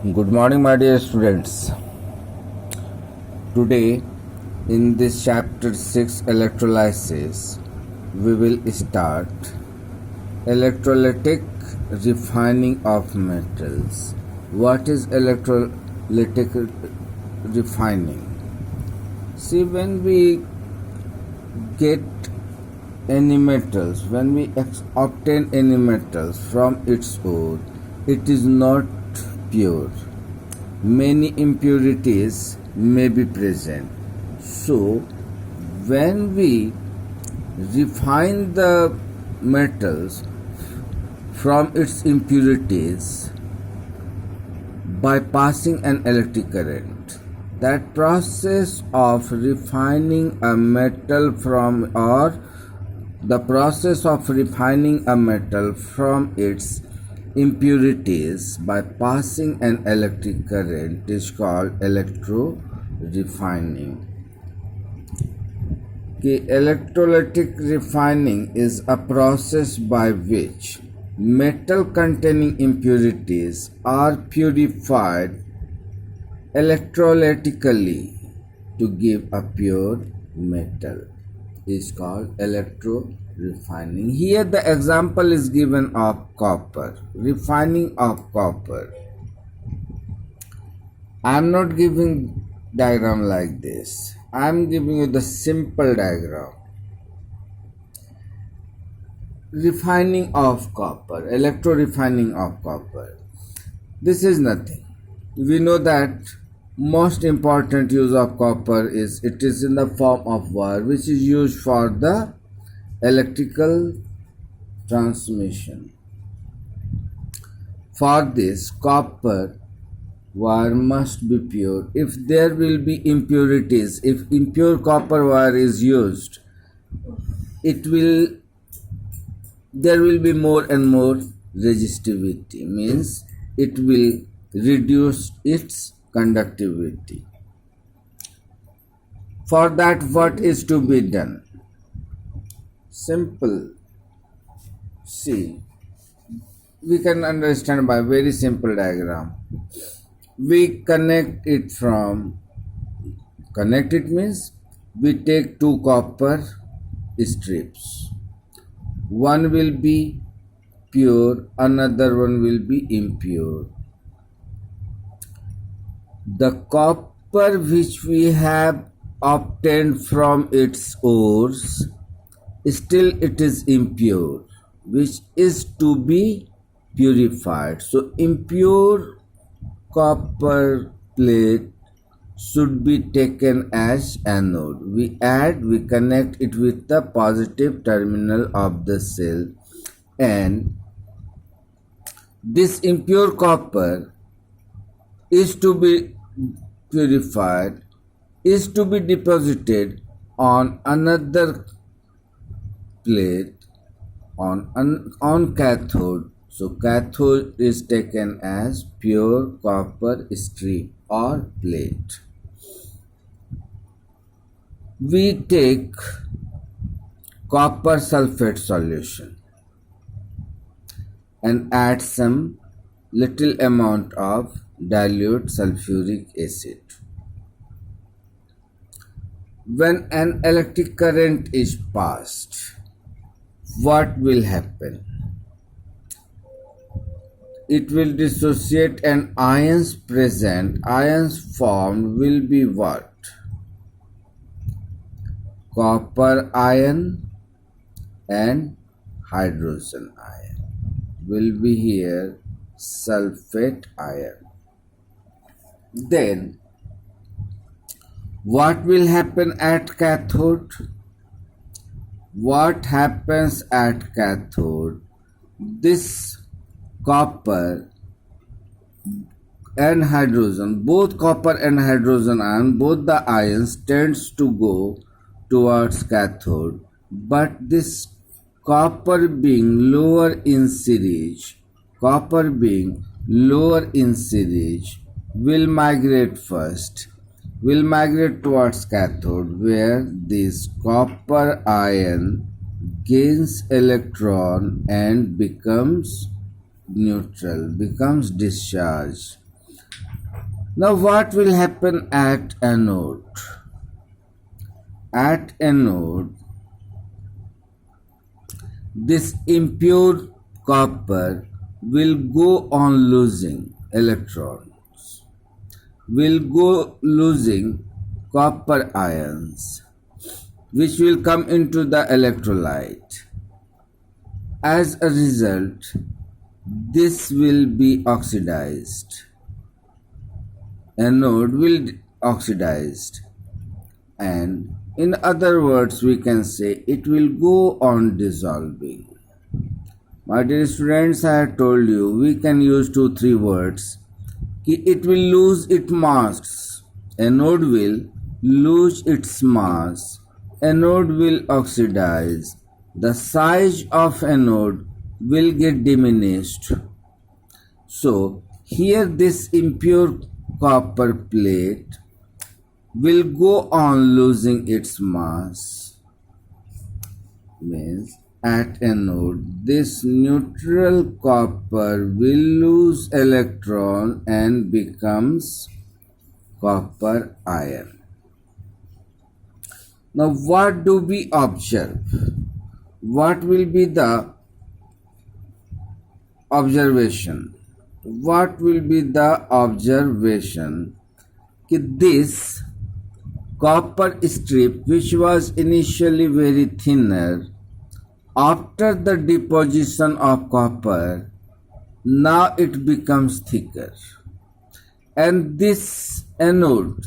Good morning, my dear students. Today, in this chapter 6 electrolysis, we will start electrolytic refining of metals. What is electrolytic refining? See, when we get any metals, when we obtain any metals from its ore, it is not pure. Many impurities may be present. So, when we refine the metals from its impurities by passing an electric current, that process of refining a metal from the process of refining a metal from its impurities by passing an electric current is called electro-refining. Electrolytic refining is a process by which metal containing impurities are purified electrolytically to give a pure metal. Is called electro-refining. Here the example is given of copper, refining of copper. I am not giving diagram like this. I am giving you the simple diagram. Refining of copper, electro-refining of copper. This is nothing. We know that most important use of copper is it is in the form of wire, which is used for the electrical transmission. For this, copper wire must be pure. If there will be impurities, if impure copper wire is used, there will be more and more resistivity, means it will reduce its conductivity. For that, what is to be done? Simple. See, we can understand by very simple diagram. We connect it means we take two copper strips. One will be pure, another one will be impure. The copper which we have obtained from its ores, still it is impure, which is to be purified. So impure copper plate should be taken as anode. We connect it with the positive terminal of the cell, and this impure copper is to be purified, is to be deposited on another plate on cathode. So cathode is taken as pure copper strip or plate. We take copper sulfate solution and add some little amount of dilute sulfuric acid. When an electric current is passed, what will happen? It will dissociate, and ions formed will be what? Copper ion and hydrogen ion will be here sulfate ion. Then what will happen at cathode? What happens at cathode? This copper and hydrogen, both copper and hydrogen ion, both the ions tends to go towards cathode, but this copper being lower in series, will migrate first, will migrate towards cathode, where this copper ion gains electron and becomes neutral, becomes discharged. Now what will happen at anode? At anode, this impure copper will go on losing electrons, will go losing copper ions, which will come into the electrolyte. As a result, this will be oxidized. Anode will oxidized, and in other words we can say it will go on dissolving. My dear students, I have told you we can use 2-3 words. It will lose its mass. Anode will lose its mass. Anode will oxidize. The size of anode will get diminished. So here this impure copper plate will go on losing its mass. Means at anode, this neutral copper will lose electron and becomes copper ion. Now what do we observe? What will be the observation? What will be the observation? This copper strip, which was initially very thinner, after the deposition of copper, now it becomes thicker. And this anode,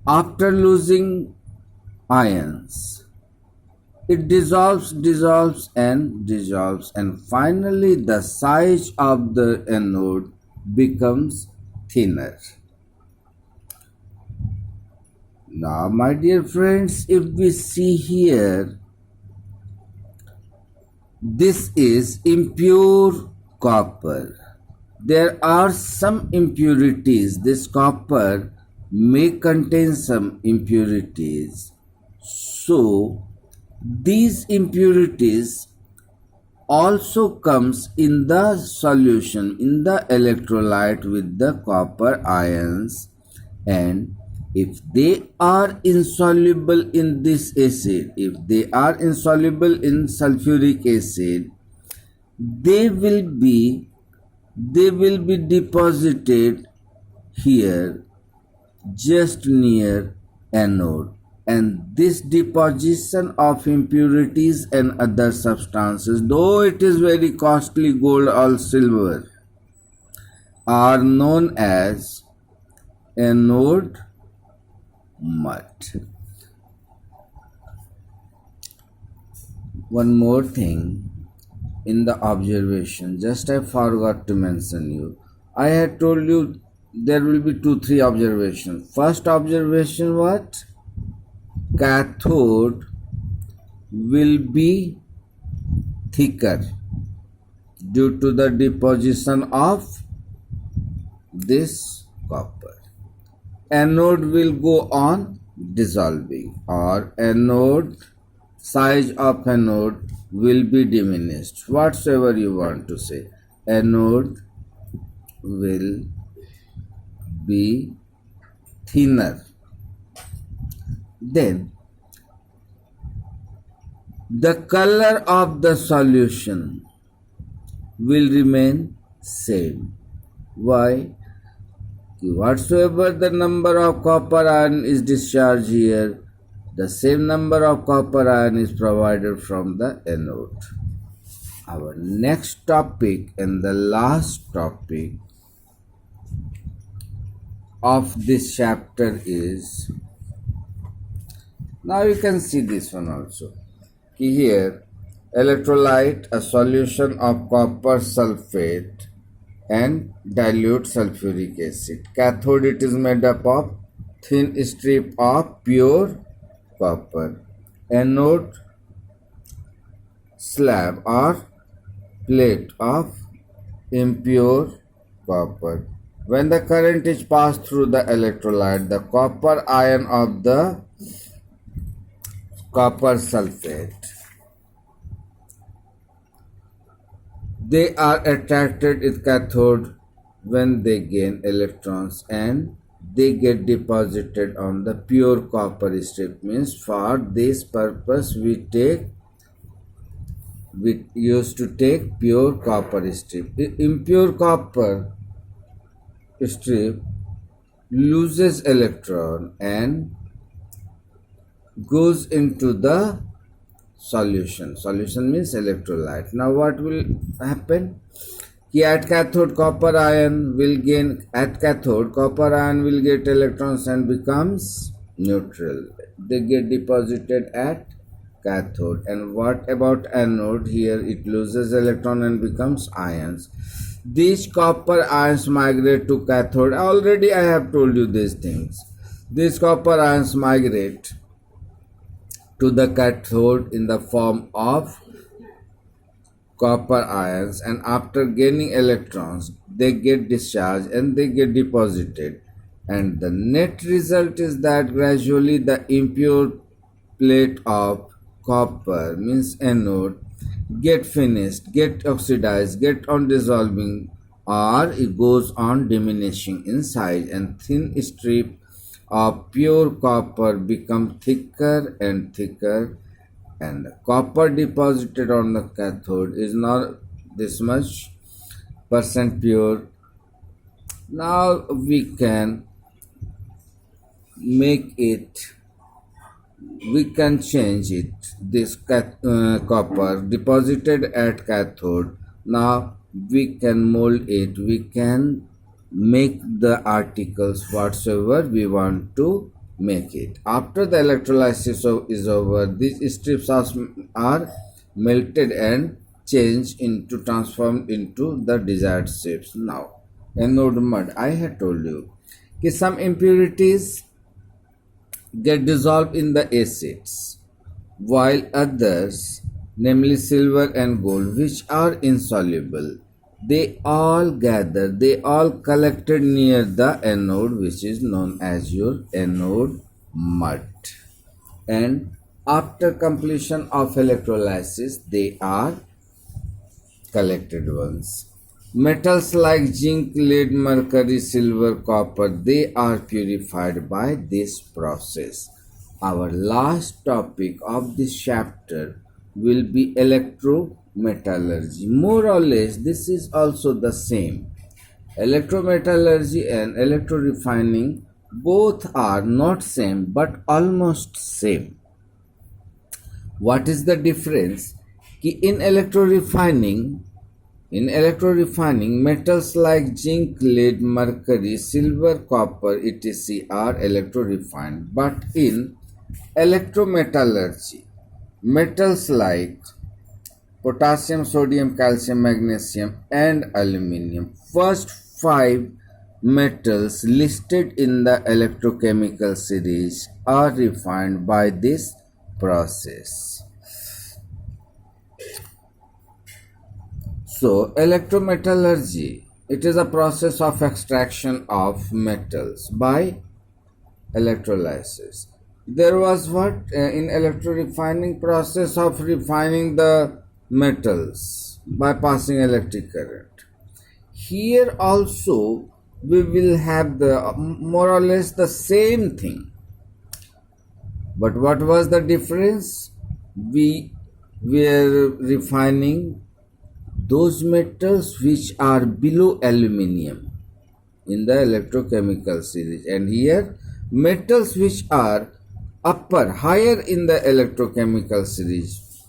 after losing ions, it dissolves, and finally the size of the anode becomes thinner. Now, my dear friends, if we see here, this is impure copper. There are some impurities. This copper may contain some impurities. So, these impurities also comes in the solution, in the electrolyte with the copper ions, and if they are insoluble in this acid, if they are insoluble in sulfuric acid, they will be deposited here just near anode, and this deposition of impurities and other substances, though it is very costly gold or silver, are known as anode mud. One more thing in the observation, just I forgot to mention you. I had told you there will be 2-3 observations. First observation, what? Cathode will be thicker due to the deposition of this copper. Anode will go on dissolving, or anode, size of anode will be diminished. Whatsoever you want to say, anode will be thinner. Then the color of the solution will remain same. Why? Whatsoever the number of copper ion is discharged here, the same number of copper ion is provided from the anode. Our next topic and the last topic of this chapter is, now you can see this one also. Here, electrolyte, a solution of copper sulfate and dilute sulfuric acid. Cathode, it is made up of thin strip of pure copper. Anode, slab or plate of impure copper. When the current is passed through the electrolyte, the copper ion of the copper sulfate, they are attracted with cathode when they gain electrons and they get deposited on the pure copper strip. Means for this purpose we used to take pure copper strip. Impure copper strip loses electron and goes into the solution. Solution means electrolyte. Now what will happen? At cathode copper ion will get electrons and becomes neutral. They get deposited at cathode. And what about anode? Here it loses electron and becomes ions. These copper ions migrate to cathode. Already I have told you these things. These copper ions migrate to the cathode in the form of copper ions, and after gaining electrons they get discharged and they get deposited, and the net result is that gradually the impure plate of copper means anode get finished, get oxidized, get on dissolving, or it goes on diminishing in size, and thin strip of pure copper become thicker and thicker, and the copper deposited on the cathode is not this much percent pure. Now we can make it, we can change it, this copper deposited at cathode. Now we can mold it, we can make the articles whatsoever we want to make it. After the electrolysis is over, these strips are melted and transformed into the desired shapes. Now anode mud, I had told you some impurities get dissolved in the acids, while others, namely silver and gold, which are insoluble, they all collected near the anode, which is known as your anode mud. And after completion of electrolysis, they are collected ones. Metals like zinc, lead, mercury, silver, copper, they are purified by this process. Our last topic of this chapter will be electrometallurgy. More or less, this is also the same. Electrometallurgy and electrorefining both are not same but almost same. What is the difference? In electrorefining, metals like zinc, lead, mercury, silver, copper, etc. are electrorefined. But in electrometallurgy, metals like potassium, sodium, calcium, magnesium, and aluminum, first 5 metals listed in the electrochemical series, are refined by this process. So, electrometallurgy, it is a process of extraction of metals by electrolysis. There was what in electrorefining, process of refining the metals by passing electric current. Here also we will have the more or less the same thing. But what was the difference? We were refining those metals which are below aluminium in the electrochemical series, and here metals which are higher in the electrochemical series,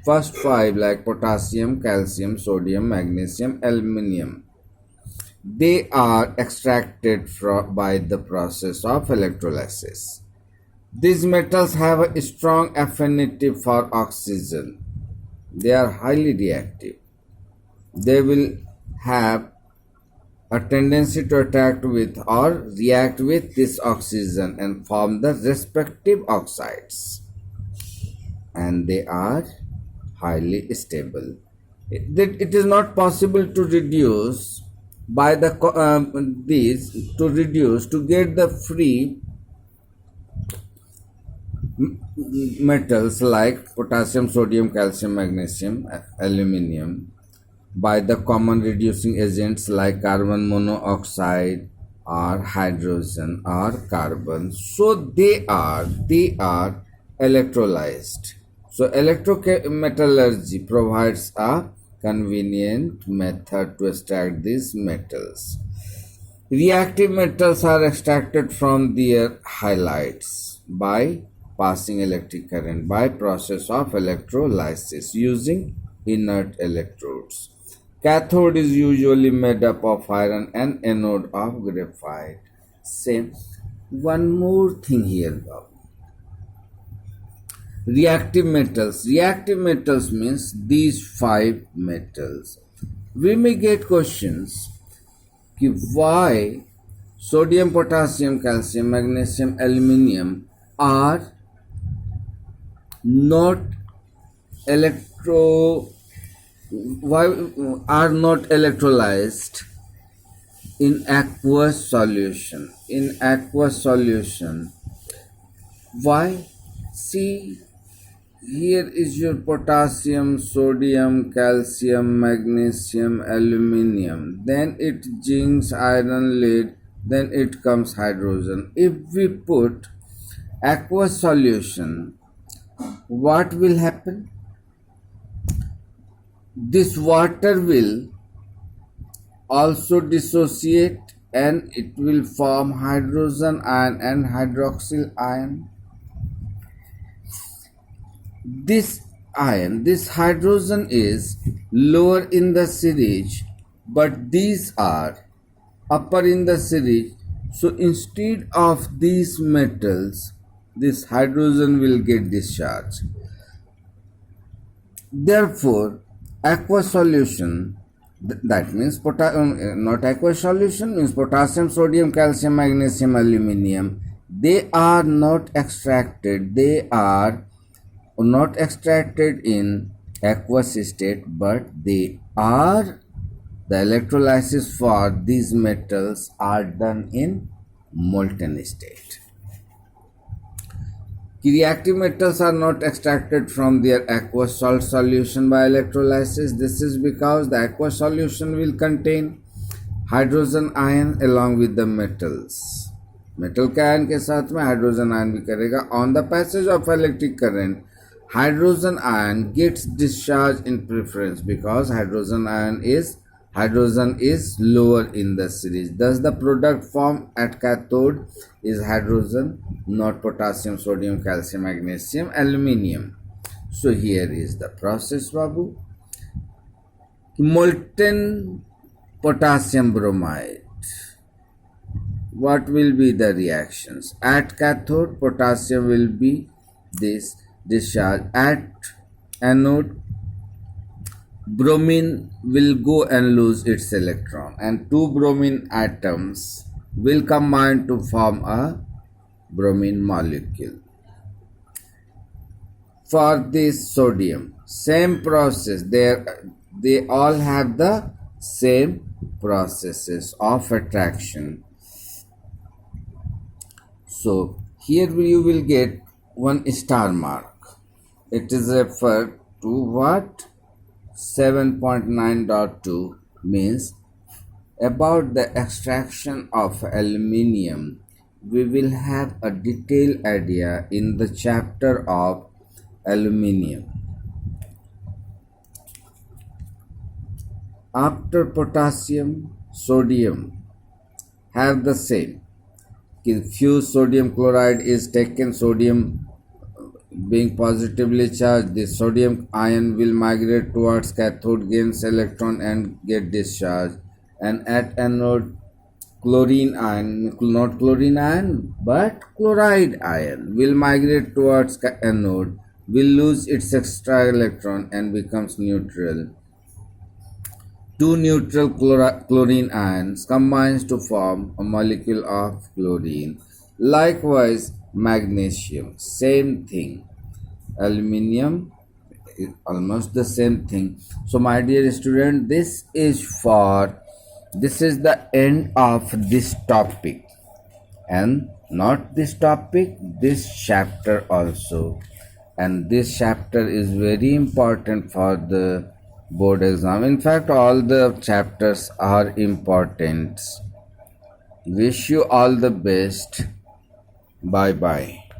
first 5 like potassium, calcium, sodium, magnesium, aluminum, they are extracted by the process of electrolysis. These metals have a strong affinity for oxygen. They are highly reactive. They will have a tendency to attract with or react with this oxygen and form the respective oxides, and they are highly stable. It is not possible to reduce by the to get the free metals like potassium, sodium, calcium, magnesium, aluminum. by the common reducing agents like carbon monoxide or hydrogen or carbon. So they are electrolyzed. So electrometallurgy provides a convenient method to extract these metals. Reactive metals are extracted from their halides by passing electric current by process of electrolysis using inert electrodes. Cathode is usually made up of iron and anode of graphite. Same. One more thing here, Bob. Reactive metals. Reactive metals means these five metals. We may get questions कि why sodium, potassium, calcium, magnesium, aluminium are not electrolyzed in aqueous solution. In aqueous solution, why? See, here is your potassium, sodium, calcium, magnesium, aluminium. Then it zinc, iron, lead. Then it comes hydrogen. If we put aqueous solution, what will happen? This water will also dissociate and it will form hydrogen ion and hydroxyl ion. This hydrogen is lower in the series, but these are upper in the series. So instead of these metals, this hydrogen will get discharged. Therefore, aqueous solution, that means not aqueous solution means potassium, sodium, calcium, magnesium, aluminium. They are not extracted. They are not extracted in aqueous state, but the electrolysis for these metals are done in molten state. Reactive metals are not extracted from their aqueous salt solution by electrolysis. This is because the aqueous solution will contain hydrogen ion along with the metals. Metal के ion के साथ में hydrogen ion भी करेगा. On the passage of electric current, hydrogen ion gets discharged in preference because hydrogen is lower in the series. Thus the product formed at cathode is hydrogen, not potassium, sodium, calcium, magnesium, aluminium. So here is the process, Babu. Molten potassium bromide. What will be the reactions? At cathode, potassium will be this discharge. At anode, bromine will go and lose its electron, and two bromine atoms will combine to form a bromine molecule. For this sodium, same process. They all have the same processes of attraction. So here you will get one star mark. It is referred to what? 7.9.2 means about the extraction of aluminium. We will have a detailed idea in the chapter of aluminium. After potassium, sodium have the same. Fused sodium chloride is taken, sodium being positively charged, the sodium ion will migrate towards cathode, gains electron and get discharged. And at anode, chlorine ion, not chlorine ion, but chloride ion will migrate towards anode, will lose its extra electron and becomes neutral. Two neutral chlorine ions combines to form a molecule of chlorine. Likewise, magnesium, same thing. Aluminium, almost the same thing. So my dear student, this is the end of this topic, and not this topic, this chapter also. And this chapter is very important for the board exam. In fact, all the chapters are important. Wish you all the best. Bye bye.